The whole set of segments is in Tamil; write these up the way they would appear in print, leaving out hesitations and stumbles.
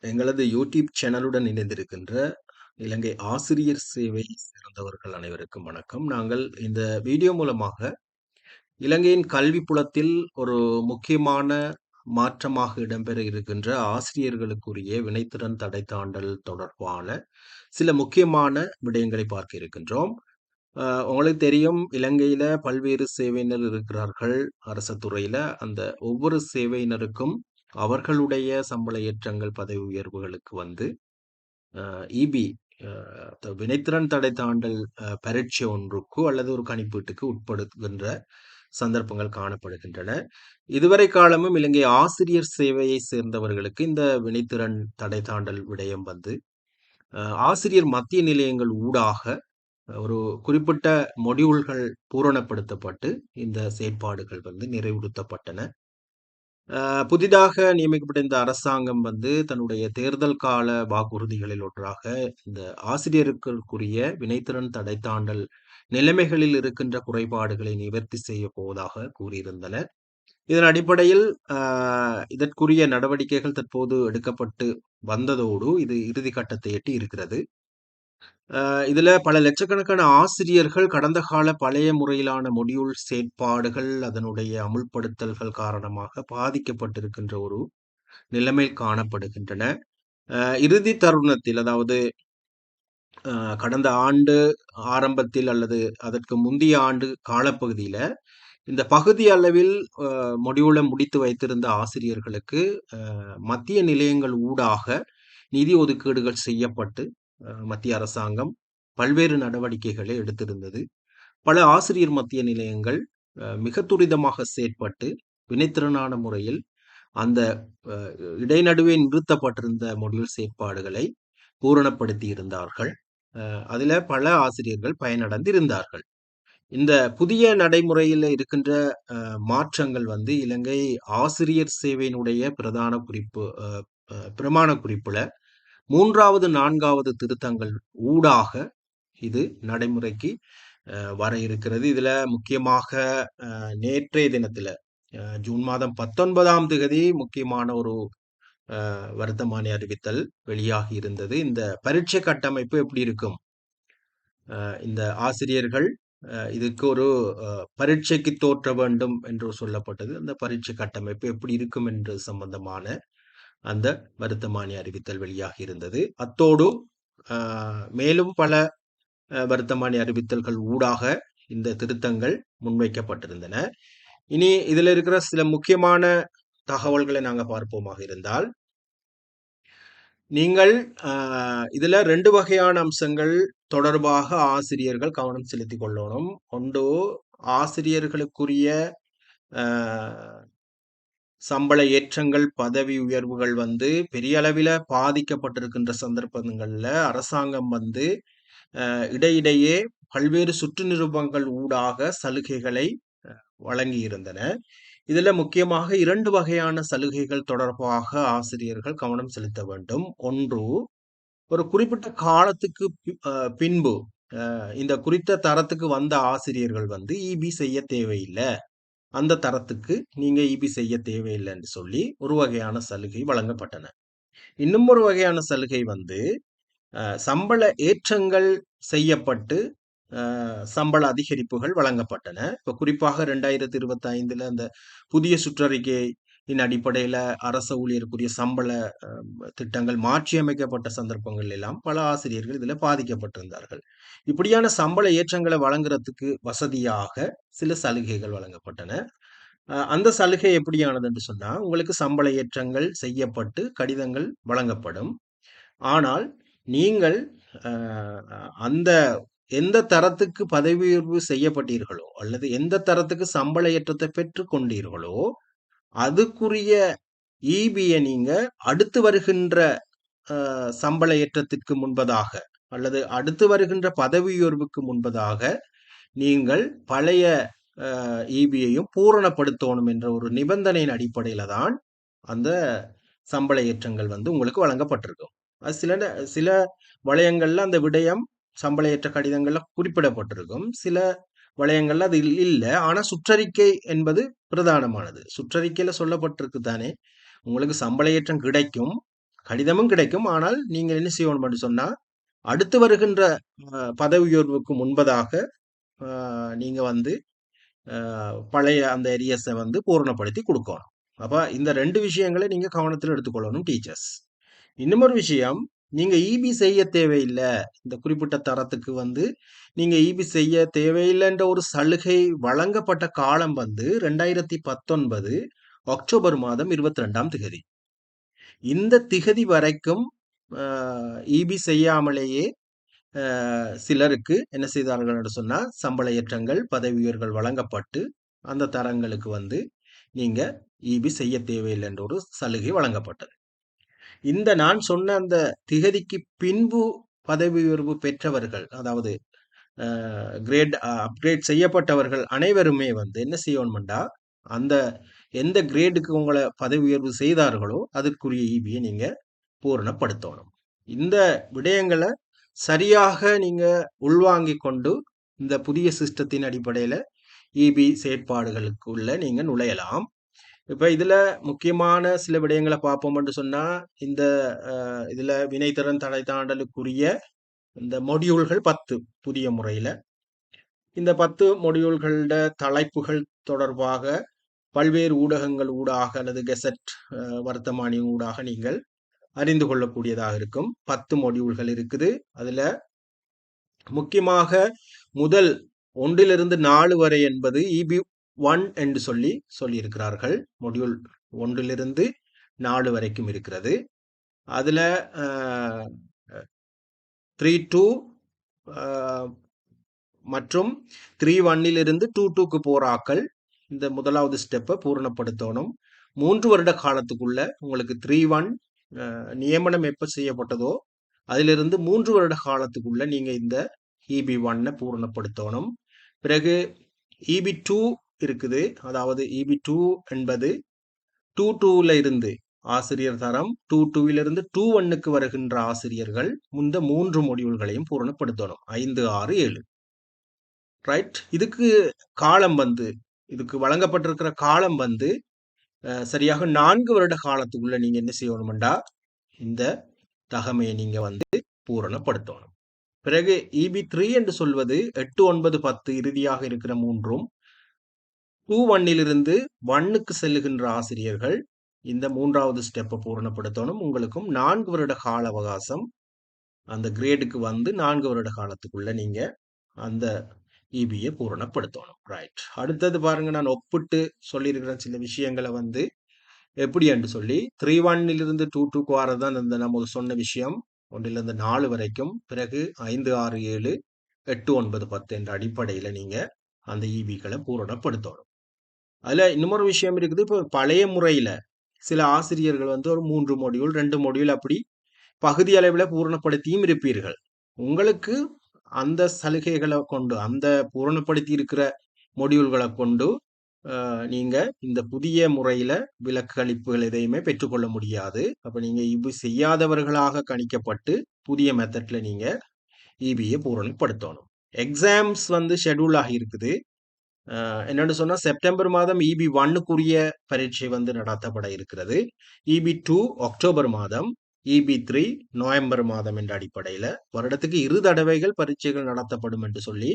எங்களது யூடியூப் சேனலுடன் இணைந்திருக்கின்ற இலங்கை ஆசிரியர் சேவை சேர்ந்தவர்கள் அனைவருக்கும் வணக்கம். நாங்கள் இந்த வீடியோ மூலமாக இலங்கையின் கல்வி புலத்தில் ஒரு முக்கியமான மாற்றமாக இடம்பெற இருக்கின்ற ஆசிரியர்களுக்குரிய வினைத்திறன் தடை தாண்டல் தொடர்பான சில முக்கியமான விடயங்களை பார்க்க இருக்கின்றோம். உங்களுக்கு தெரியும், இலங்கையில பல்வேறு சேவையினர் இருக்கிறார்கள் அரசு துறையில. அந்த ஒவ்வொரு சேவையினருக்கும் அவர்களுடைய சம்பள ஏற்றங்கள், பதவி உயர்வுகளுக்கு வந்து இபி வினைத்திறன் தடை தாண்டல் பரீட்சை ஒன்றுக்கோ அல்லது ஒரு கணிப்பீட்டுக்கு உட்படுத்துகின்ற சந்தர்ப்பங்கள் காணப்படுகின்றன. இதுவரை காலமும் இலங்கை ஆசிரியர் சேவையை சேர்ந்தவர்களுக்கு இந்த வினைத்திறன் தடை தாண்டல் விடயம் வந்து ஆசிரியர் மத்திய நிலையங்கள் ஊடாக ஒரு குறிப்பிட்ட மொடியூல்கள் பூரணப்படுத்தப்பட்டு இந்த செயற்பாடுகள் வந்து நிறைவுறுத்தப்பட்டன. புதிதாக நியமிக்கப்பட்ட இந்த அரசாங்கம் வந்து தன்னுடைய தேர்தல் கால வாக்குறுதிகளில் ஒன்றாக இந்த ஆசிரியர்களுக்குரிய வினைத்திறன் தடை தாண்டல் நிலைமைகளில் இருக்கின்ற குறைபாடுகளை நிவர்த்தி செய்ய போவதாக கூறியிருந்தனர். இதன் அடிப்படையில் இதற்குரிய நடவடிக்கைகள் தற்போது எடுக்கப்பட்டு வந்ததோடு இது இறுதி கட்டத்தை எட்டி இருக்கிறது. இதுல பல லட்சக்கணக்கான ஆசிரியர்கள் கடந்த கால பழைய முறையிலான மொடியூல் செயற்பாடுகள், அதனுடைய அமுல்படுத்தல்கள் காரணமாக பாதிக்கப்பட்டிருக்கின்ற ஒரு நிலைமை காணப்படுகின்றன. இறுதி தருணத்தில், அதாவது கடந்த ஆண்டு ஆரம்பத்தில் அல்லது அதற்கு முந்தைய ஆண்டு காலப்பகுதியில இந்த பகுதி அளவில் மொடியூலை முடித்து வைத்திருந்த ஆசிரியர்களுக்கு மத்திய நிலையங்கள் ஊடாக நிதி ஒதுக்கீடுகள் செய்யப்பட்டு மத்திய அரசாங்கம் பல்வேறு நடவடிக்கைகளை எடுத்திருந்தது. பல ஆசிரியர் மத்திய நிலையங்கள் மிக துரிதமாக செயற்பட்டு வினைத்திறனான முறையில் அந்த இடைநடுவே நிறுத்தப்பட்டிருந்த மொடியூல் செயற்பாடுகளை பூரணப்படுத்தி இருந்தார்கள். அதில் பல ஆசிரியர்கள் பயனடைந்திருந்தார்கள். இந்த புதிய நடைமுறையில் இருக்கின்ற மாற்றங்கள் வந்து இலங்கை ஆசிரியர் சேவையினுடைய பிரமாண குறிப்புல 3வது 4வது திருத்தங்கள் ஊடாக இது நடைமுறைக்கு வர இருக்கிறது. இதுல முக்கியமாக நேற்றைய தினத்துல ஜூன் மாதம் 19ஆம் தேதி முக்கியமான ஒரு வருத்தமான அறிவித்தல் வெளியாகி இருந்தது. இந்த பரீட்சை கட்டமைப்பு எப்படி இருக்கும், இந்த ஆசிரியர்கள் இதுக்கு ஒரு பரீட்சைக்கு தோற்ற வேண்டும் என்று சொல்லப்பட்டது. அந்த பரீட்சை கட்டமைப்பு எப்படி இருக்கும் என்று சம்பந்தமான அந்த வருத்தமான அறிவித்தல் வெளியாகி இருந்தது. அத்தோடு மேலும் பல வருத்தமான அறிவித்தல்கள் ஊடாக இந்த திருத்தங்கள் முன்வைக்கப்பட்டிருந்தன. இனி இதுல இருக்கிற சில முக்கியமான தகவல்களை நாங்க பார்ப்போமாக இருந்தால், நீங்கள் இதுல 2 வகையான அம்சங்கள் தொடர்பாக ஆசிரியர்கள் கவனம் செலுத்திக் கொள்ளணும். ஒன்று, ஆசிரியர்களுக்குரிய சம்பள ஏற்றங்கள், பதவி உயர்வுகள் வந்து பெரிய அளவில பாதிக்கப்பட்டிருக்கின்ற சந்தர்ப்பங்கள்ல அரசாங்கம் வந்து இடையிடையே பல்வேறு சுற்று நிருபங்கள் ஊடாக சலுகைகளை வழங்கி இருந்தன. இதுல முக்கியமாக 2 வகையான சலுகைகள் தொடர்பாக ஆசிரியர்கள் கவனம் செலுத்த வேண்டும். ஒன்று, ஒரு குறிப்பிட்ட காலத்துக்கு பின்பு இந்த குறித்த தரத்துக்கு வந்த ஆசிரியர்கள் வந்து இபி செய்ய தேவையில்லை, அந்த தரத்துக்கு நீங்க இபி செய்ய தேவையில்லைன்னு சொல்லி ஒரு வகையான சலுகை வழங்கப்பட்டன. இன்னும் ஒரு வகையான சலுகை வந்து சம்பள ஏற்றங்கள் செய்யப்பட்டு சம்பள அதிகரிப்புகள் வழங்கப்பட்டன. இப்போ குறிப்பாக 2025 அந்த புதிய சுற்றறிக்கையின் அடிப்படையில அரச ஊழியருக்குரிய சம்பள திட்டங்கள் மாற்றியமைக்கப்பட்ட சந்தர்ப்பங்கள் எல்லாம் பல ஆசிரியர்கள் இதுல பாதிக்கப்பட்டிருந்தார்கள். இப்படியான சம்பள ஏற்றங்களை வழங்குறதுக்கு வசதியாக சில சலுகைகள் வழங்கப்பட்டன. அந்த சலுகை எப்படியானது என்று சொன்னா, உங்களுக்கு சம்பள ஏற்றங்கள் செய்யப்பட்டு கடிதங்கள் வழங்கப்படும். ஆனால் நீங்கள் அந்த எந்த தரத்துக்கு பதவி உயர்வு செய்யப்பட்டீர்களோ அல்லது எந்த தரத்துக்கு சம்பள ஏற்றத்தை பெற்றுக் கொண்டீர்களோ அதுக்குரிய இபியை நீங்க அடுத்து வருகின்ற சம்பள ஏற்றத்திற்கு முன்பதாக அல்லது அடுத்து வருகின்ற பதவி உயர்வுக்கு முன்பதாக நீங்கள் பழைய இபியையும் பூரணப்படுத்தணும் என்ற ஒரு நிபந்தனையின் அடிப்படையில தான் அந்த சம்பள ஏற்றங்கள் வந்து உங்களுக்கு வழங்கப்பட்டிருக்கும். அது சில வளையங்கள்ல அந்த விடயம் சம்பள ஏற்ற கடிதங்கள்ல குறிப்பிடப்பட்டிருக்கும். சில வளையங்கள்ல அது இல்லை. ஆனா சுற்றறிக்கை என்பது பிரதானமானது. சுற்றறிக்கையில சொல்லப்பட்டிருக்கு தானே, உங்களுக்கு சம்பள ஏற்றம் கிடைக்கும், கடிதமும் கிடைக்கும். ஆனால் நீங்கள் என்ன செய்யணும்னு சொன்னா, அடுத்து வருகின்ற பதவி உயர்வுக்கு முன்பதாக நீங்க வந்து பழைய அந்த ஏரியஸை வந்து பூரணப்படுத்தி கொடுக்கணும். அப்ப இந்த 2 விஷயங்களை நீங்க கவனத்தில் எடுத்துக்கொள்ளணும் டீச்சர்ஸ். இன்னுமொரு விஷயம், நீங்க ஈபி செய்ய தேவையில்ல. இந்த குறிப்பிட்ட தரத்துக்கு வந்து நீங்க ஈபி செய்ய தேவையில்லைன்ற ஒரு சலுகை வழங்கப்பட்ட காலம் வந்து 2019 அக்டோபர் மாதம் 22ஆம் திகதி. இந்த திகதி வரைக்கும் ஈபி செய்யாமலேயே சிலருக்கு என்ன செய்தார்கள் என்று சொன்னா, சம்பள ஏற்றங்கள், பதவி உயர்வுகள் வழங்கப்பட்டு, அந்த தரங்களுக்கு வந்து நீங்க ஈபி செய்ய தேவையில்லை என்ற ஒரு சலுகை வழங்கப்பட்டது. இந்த நான் சொன்ன அந்த திகதிக்கு பின்பு பதவி உயர்வு பெற்றவர்கள், அதாவது அப்கிரேட் செய்யப்பட்டவர்கள் அனைவருமே வந்து என்ன செய்யணும்டா, அந்த எந்த கிரேடுக்கு உங்களை பதவி உயர்வு செய்தார்களோ அதற்குரிய ஈபியை நீங்க பூரணப்படுத்தணும். இந்த விடயங்களை சரியாக நீங்க உள்வாங்கிக் கொண்டு இந்த புதிய சிஸ்டத்தின் அடிப்படையில ஈபி செயற்பாடுகளுக்குள்ள நீங்க நுழையலாம். இப்ப இதுல முக்கியமான சில விடயங்களை பார்ப்போம் என்று சொன்னா, இந்த இதுல வினைத்திறன் தடை தாண்டலுக்குரிய இந்த மொடியூல்கள் 10 புதிய முறையில. இந்த 10 மொடியூல்களோட தலைப்புகள் தொடர்பாக பல்வேறு ஊடகங்கள் ஊடாக அல்லது கெசட் வர்த்தமானி ஊடாக நீங்கள் அறிந்து கொள்ளக்கூடியதாக இருக்கும். 10 மொடியூல்கள் இருக்குது. அதுல முக்கியமாக முதல் 1 4 வரை என்பது EB 1 என்று சொல்லியிருக்கிறார்கள். மொடியூல் 1 4 வரைக்கும் இருக்கிறது. அதுல 3-2 மற்றும் 3-1 2-2க்கு போறாக்கள் இந்த முதலாவது ஸ்டெப்பை பூரணப்படுத்தணும். 3 வருட காலத்துக்குள்ள உங்களுக்கு 3-1 நியமனம் எப்ப செய்யப்பட்டதோ அதிலிருந்து 3 வருட காலத்துக்குள்ள நீங்க இந்த EB 1 பூரணப்படுத்தணும். பிறகு EB 2 இருக்குது. அதாவது EB 2 என்பது 2-2ல இருந்து ஆசிரியர் தரம் 2-2லிருந்து 2-1க்கு வருகின்ற ஆசிரியர்கள் இந்த 3 மொடியூல்களையும் பூரணப்படுத்தணும். 5, 6, 7. ரைட். இதுக்கு காலம் வந்து இதுக்கு வழங்கப்பட்டிருக்கிற காலம் வந்து சரியாக 4 வருட காலத்துக்குள்ள நீங்க என்ன செய்யணும்டா, இந்த தகமையை நீங்க வந்து பூரணப்படுத்தணும். பிறகு EB 3 என்று சொல்வது 8, 9, 10 இறுதியாக இருக்கிற 3ம் 2-1லிருந்து 1க்கு செல்லுகின்ற ஆசிரியர்கள் இந்த 3வது ஸ்டெப்பை பூரணப்படுத்தணும். உங்களுக்கும் 4 வருட கால அவகாசம் அந்த கிரேடுக்கு வந்து 4 வருட காலத்துக்குள்ள நீங்க அந்த EBயை பூரணப்படுத்தணும். ரைட். அடுத்தது பாருங்க, நான் ஒப்பிட்டு சொல்லியிருக்கிற சில விஷயங்களை வந்து எப்படி என்று சொல்லி 3-1லிருந்து 2-2க்கு வரதான் இந்த நம்ம சொன்ன விஷயம் 1லிருந்து 4 வரைக்கும். பிறகு 5, 6, 7, 8, 9, 10 என்ற அடிப்படையில நீங்க அந்த EBக்களை பூரணப்படுத்தணும். அதுல இன்னொரு விஷயம் இருக்குது. இப்போ பழைய முறையில சில ஆசிரியர்கள் வந்து ஒரு 3 மொடியூல் 2 மொடியூல் அப்படி பகுதி அளவில் பூரணப்படுத்தியும் இருப்பீர்கள். உங்களுக்கு அந்த சலுகைகளை கொண்டு அந்த பூரணப்படுத்தி இருக்கிற மொடியூல்களை கொண்டு நீங்க இந்த புதிய முறையில விலக்கு அளிப்புகள் எதையுமே பெற்றுக்கொள்ள முடியாது. அப்ப நீங்க EB செய்யாதவர்களாக கணிக்கப்பட்டு புதிய மெத்தட்ல நீங்க EBயை பூரணப்படுத்தணும். எக்ஸாம்ஸ் வந்து ஷெட்யூல் ஆகி இருக்குது. என்னன்னு சொன்னா செப்டம்பர் மாதம் EB 1க்குரிய பரீட்சை வந்து நடத்தப்பட இருக்கிறது. EB 2 அக்டோபர் மாதம், EB 3 நவம்பர் மாதம் என்ற அடிப்படையில வருடத்துக்கு 2 தடவைகள் பரீட்சைகள் நடத்தப்படும் என்று சொல்லி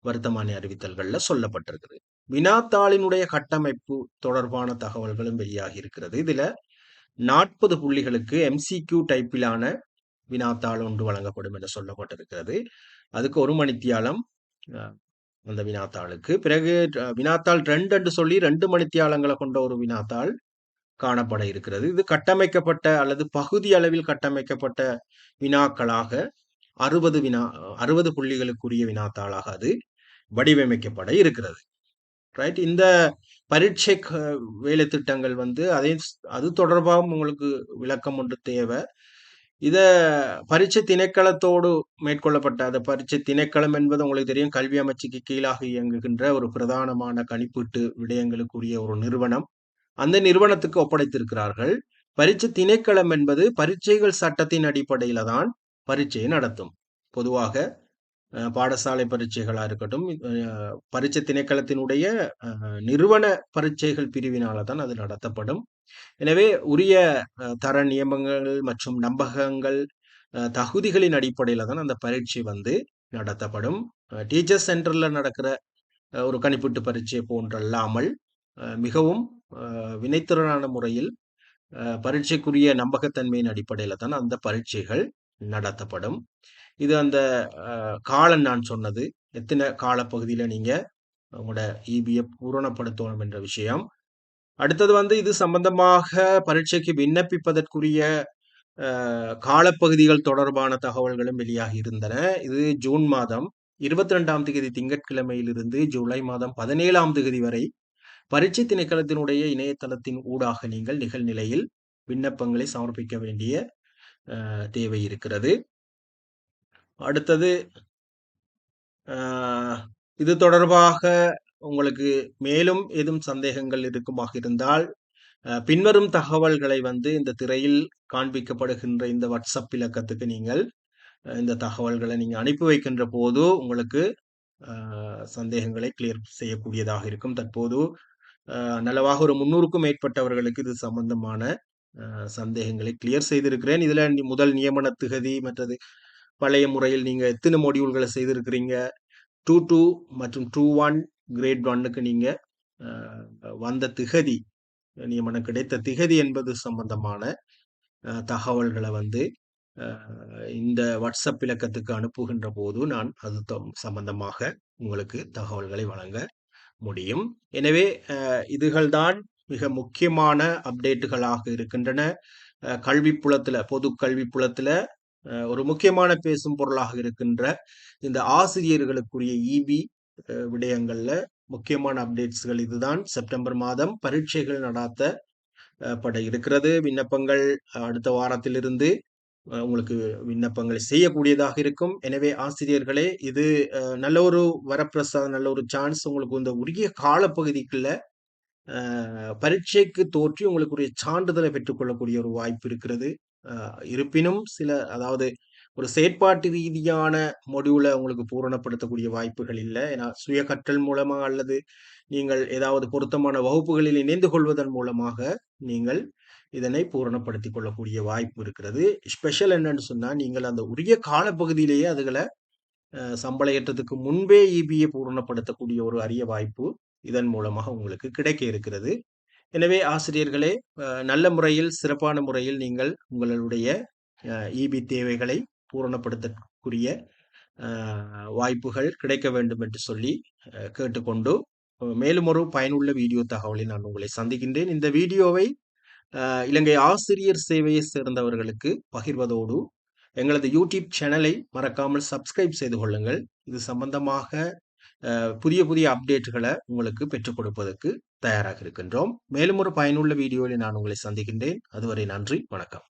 வர்த்தமானி அறிவித்தல்கள்ல சொல்லப்பட்டிருக்குது. வினாத்தாளினுடைய கட்டமைப்பு தொடர்பான தகவல்களும் வெளியாகி இருக்கிறது. இதுல 40 புள்ளிகளுக்கு MCQ டைப்பிலான வினாத்தாள் ஒன்று வழங்கப்படும் என்று சொல்லப்பட்டிருக்கிறது. அதுக்கு 1 மணித்தியாலம் அந்த வினாத்தாளுக்கு. பிறகு வினாத்தாள் 2 என்று சொல்லி 2 மணித்தியாலங்களை கொண்ட ஒரு வினாத்தாள் காணப்பட இருக்கிறது. இது கட்டமைக்கப்பட்ட அல்லது பகுதி அளவில் கட்டமைக்கப்பட்ட வினாக்களாக 60 புள்ளிகளுக்குரிய வினாத்தாளாக அது வடிவமைக்கப்பட இருக்கிறது. ரைட். இந்த பரீட்சை வேலை திட்டங்கள் வந்து அது தொடர்பாகவும் உங்களுக்கு விளக்கம் ஒன்று தேவை. இத பரீட்சை திணைக்களத்தோடு மேற்கொள்ளப்பட்ட அந்த பரீட்சை திணைக்களம் என்பது உங்களுக்கு தெரியும், கல்வி அமைச்சுக்கு கீழாக இயங்குகின்ற ஒரு பிரதானமான கணிப்பீட்டு விடயங்களுக்குரிய ஒரு நிறுவனம். அந்த நிறுவனத்துக்கு ஒப்படைத்திருக்கிறார்கள். பரீட்சை திணைக்களம் என்பது பரீட்சைகள் சட்டத்தின் அடிப்படையில தான் பரீட்சையை நடத்தும். பொதுவாக பாடசாலை பரீட்சைகளா இருக்கட்டும், பரீட்சை திணைக்களத்தினுடைய நிறுவன பரீட்சைகள் பிரிவினால தான் அது நடத்தப்படும். எனவே உரிய தர நியமங்கள் மற்றும் நம்பகங்கள் தகுதிகளின் அடிப்படையில தான் அந்த பரீட்சை வந்து நடத்தப்படும். டீச்சர் சென்டர்ல நடக்கிற ஒரு கணிப்பீட்டு பரீட்சை போன்றல்லாமல் மிகவும் வினைத்திறனான முறையில் பரீட்சைக்குரிய நம்பகத்தன்மையின் அடிப்படையில தான் அந்த பரீட்சைகள் நடத்தப்படும். இது அந்த காலம் நான் சொன்னது. எத்தனை காலப்பகுதியில நீங்க உங்களோட ஈபிய பூரணப்படுத்தணும் என்ற விஷயம். அடுத்தது வந்து இது சம்பந்தமாக பரீட்சைக்கு விண்ணப்பிப்பதற்குரிய காலப்பகுதிகள் தொடர்பான தகவல்களும் வெளியாகி இருந்தன. இது ஜூன் மாதம் 22ஆம் தேதி திங்கட்கிழமையிலிருந்து ஜூலை மாதம் 17ஆம் தேதி வரை பரீட்சை திணைக்களத்தினுடைய இணையதளத்தின் ஊடாக நீங்கள் நிகழ்நிலையில் விண்ணப்பங்களை சமர்ப்பிக்க வேண்டிய தேவை இருக்கிறது. அடுத்தது இது தொடர்பாக உங்களுக்கு மேலும் ஏதும் சந்தேகங்கள் இருக்குமாக இருந்தால் பின்வரும் தகவல்களை வந்து இந்த திரையில் காண்பிக்கப்படுகின்ற இந்த வாட்ஸ்அப் இலக்கத்துக்கு நீங்கள் இந்த தகவல்களை நீங்க அனுப்பி வைக்கின்ற போது உங்களுக்கு சந்தேகங்களை கிளியர் செய்யக்கூடியதாக இருக்கும். தற்போது நல்லவாக ஒரு 300க்கும் மேற்பட்டவர்களுக்கு இது சம்பந்தமான சந்தேகங்களை கிளியர் செய்திருக்கிறேன். இதுல முதல் நியமன திகதி மற்றது பழைய முறையில் நீங்க எத்தனை மொடியூல்களை செய்திருக்கிறீங்க, 2 மற்றும் 2-1 கிரேட் 1க்கு நீங்க வந்த திகதி நியமனம் கிடைத்த திகதி என்பது சம்பந்தமான தகவல்களை வந்து இந்த வாட்ஸ்அப் இலக்கத்துக்கு அனுப்புகின்ற போது நான் அது சம்பந்தமாக உங்களுக்கு தகவல்களை வழங்க முடியும். எனவே இதுகள்தான் மிக முக்கியமான அப்டேட்டுகளாக இருக்கின்றன. கல்வி புலத்துல பொது கல்வி புலத்துல ஒரு முக்கியமான பேசும் பொருளாக இருக்கின்ற இந்த ஆசிரியர்களுக்குரிய ஈபி விடயங்கள்ல முக்கியமான அப்டேட்ஸ்கள் இதுதான். செப்டம்பர் மாதம் பரீட்சைகள் நடாத்தப்பட இருக்கிறது. விண்ணப்பங்கள் அடுத்த வாரத்திலிருந்து உங்களுக்கு விண்ணப்பங்களை செய்யக்கூடியதாக இருக்கும். எனவே ஆசிரியர்களே இது நல்ல ஒரு வரப்பிரசாதம், நல்ல ஒரு சான்ஸ். உங்களுக்கு இந்த உரிய காலப்பகுதிக்குள்ள பரீட்சைக்கு தோற்றி உங்களுக்குரிய சான்றிதழை பெற்றுக்கொள்ளக்கூடிய ஒரு வாய்ப்பு இருக்கிறது. இருப்பினும் அதாவது ஒரு செயற்பாட்டு ரீதியான மொடியூலை உங்களுக்கு பூரணப்படுத்தக்கூடிய வாய்ப்புகள் இல்லை. ஏன்னா சுய கற்றல் மூலமா அல்லது நீங்கள் ஏதாவது பொருத்தமான வகுப்புகளில் இணைந்து கொள்வதன் மூலமாக நீங்கள் இதனை பூரணப்படுத்திக் கொள்ளக்கூடிய வாய்ப்பு இருக்கிறது. ஸ்பெஷல் என்னன்னு சொன்னா நீங்கள் அந்த உரிய காலப்பகுதியிலேயே அதுகளை சம்பள ஏற்றத்துக்கு முன்பே ஈபியை பூரணப்படுத்தக்கூடிய ஒரு அரிய வாய்ப்பு இதன் மூலமாக உங்களுக்கு கிடைக்க இருக்கிறது. எனவே ஆசிரியர்களே நல்ல முறையில் சிறப்பான முறையில் நீங்கள் உங்களுடைய ஈபி தேவைகளை பூரணப்படுத்தக்கூடிய வாய்ப்புகள் கிடைக்க வேண்டும் என்று சொல்லி கேட்டுக்கொண்டு மேலும் ஒரு பயனுள்ள வீடியோ தகவலில் நான் உங்களை சந்திக்கின்றேன். இந்த வீடியோவை இலங்கை ஆசிரியர் சேவையை சேர்ந்தவர்களுக்கு பகிர்வதோடு எங்களது யூடியூப் சேனலை மறக்காமல் சப்ஸ்கிரைப் செய்து கொள்ளுங்கள். இது சம்பந்தமாக புதிய புதிய அப்டேட்டுகளை உங்களுக்கு பெற்றுக் கொடுப்பதற்கு தயாராக இருக்கின்றோம். மேலும் ஒரு பயனுள்ள வீடியோவில் நான் உங்களை சந்திக்கின்றேன். அதுவரை நன்றி, வணக்கம்.